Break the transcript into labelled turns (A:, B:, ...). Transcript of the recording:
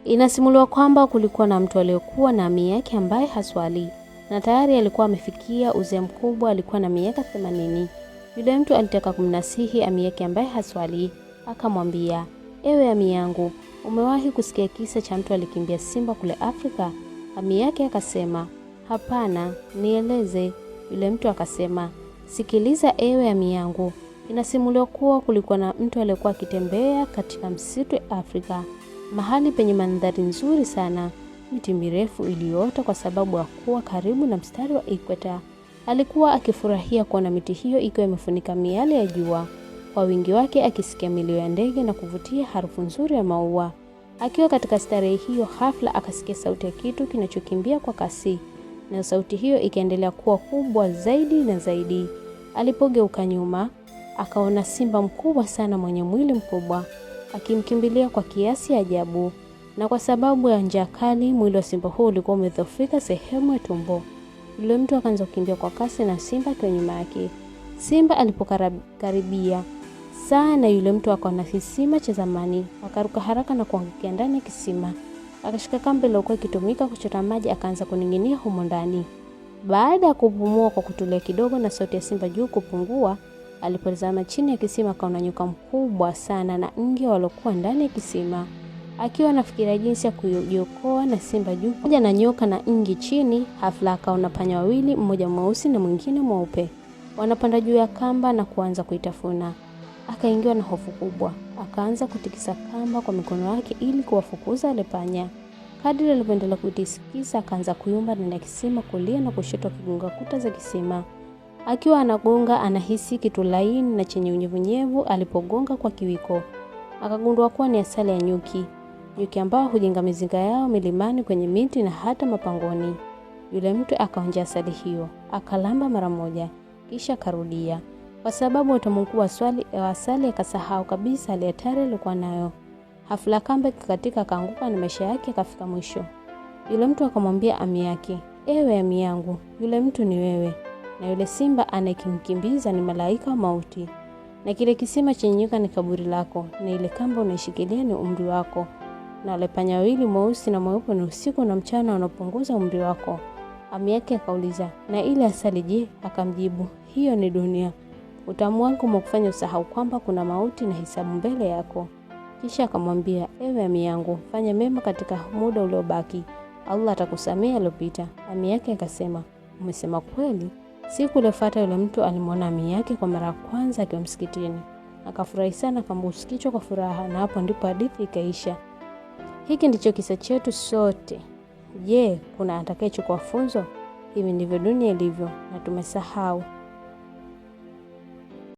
A: Inasimuliwa kwamba kulikuwa na mtu aliyekuwa na ami yake ambaye haswali, na tayari alikuwa amefikia uzee mkubwa, alikuwa na miaka 80. Yule mtu alitaka kumnasihi ami yake ambaye haswali, akamwambia, "Ewe ami yangu, umewahi kusikia kisa cha mtu alikimbia simba kule Afrika?" Ami yake akasema, "Hapana, nieleze." Yule mtu akasema, "Sikiliza ewe ami yangu, inasimuliwa kuwa kulikuwa na mtu aliyekuwa akitembea katika msitu Afrika, mahali penye mandhari nzuri sana, miti mirefu iliyoota kwa sababu ya kuwa karibu na mstari wa ikweta. Alikuwa akifurahia kuona miti hiyo ikiwa imefunika miale ya jua kwa wingi wake, akisikia milio ya ndege na kuvutia harufu nzuri ya maua. Akiwa katika starehe hiyo, ghafla akasikia sauti ya kitu kinachokimbia kwa kasi, na sauti hiyo ikaendelea kuwa kubwa zaidi na zaidi. Alipogeuka nyuma, akaona simba mkubwa sana mwenye mwili mkubwa akimkimbilia kwa kiasi ajabu, na kwa sababu ya njaa kali mwili wa simba huo ulikuwa umedhoofika sehemu ya tumbo. Yule mtu akaanza kukimbia kwa kasi na simba akiwa nyuma yake. Simba alipokaribia sana, yule mtu akaona kisima cha zamani, akaruka haraka na kuangukia ndani ya kisima. Akashika kamba iliyokuwa ikitumika kuchota maji, akaanza kuning'inia humo ndani. Baada ya kupumua kwa kutulia kidogo na sauti ya simba juu kupungua, alipotazama chini ya kisima akaona nyoka mkubwa sana na nge waliokuwa ndani ya kisima. Akiwa anafikiria jinsi ya kujiokoa na simba juu pamoja na nyoka na nge chini, hafla akaona panya wawili, mmoja mweusi na mwingine mweupe, wanapanda juu ya kamba na kuanza kuitafuna. Akaingiwa na hofu kubwa, akaanza kutikisa kamba kwa mikono yake ili kuwafukuza wale panya. Kadri alivyoendelea kuitikisa, akaanza kuyumba ndani ya kisima, kulia na kushoto, akigonga kuta za kisima. Akiwa anagonga, anahisi kitu laini na chenye unyevunyevu. Alipogonga kwa kiwiko, akagundua kuwa ni asali ya nyuki. Nyuki ambao hujenga mizinga yao milimani, kwenye miti na hata mapangoni. Yule mtu akaonja asali hiyo, akalamba mara moja, kisha akarudia. Kwa sababu utamu mkubwa wa asali, akasahau kabisa hali hatari aliyokuwa nayo. Hafla kamba ikakatika, akaanguka na maisha yake yakafika mwisho. Yule mtu akamwambia ami yake, "Ewe ami yangu, yule mtu ni wewe, na yule simba anayekimkimbiza ni malaika wa mauti, na kile kisima chenye nyoka ni kaburi lako, na ile kamba unaishikilia ni umri wako, na wale panya wawili mweusi na mweupe ni usiku na mchana wanapunguza umri wako." Ami yake akauliza, "Na ile asali je?" Akamjibu, "Hiyo ni dunia. Utamu wako umekufanya usahau kwamba kuna mauti na hisabu mbele yako." Kisha akamwambia, "Ewe ami yangu, fanya mema katika muda uliobaki, Allah atakusamea aliyopita." Ami yake akasema, "Umesema kweli." Siku iliyofuata yule mtu alimwona ami yake kwa mara ya kwanza akiwa msikitini. Akafurahi sana, akambusu kichwa kwa furaha, na hapo ndipo hadithi ikaisha. Hiki ndicho kisa chetu sote. Je, kuna atakayechukua funzo? Hivi ndivyo dunia ilivyo na tumesahau.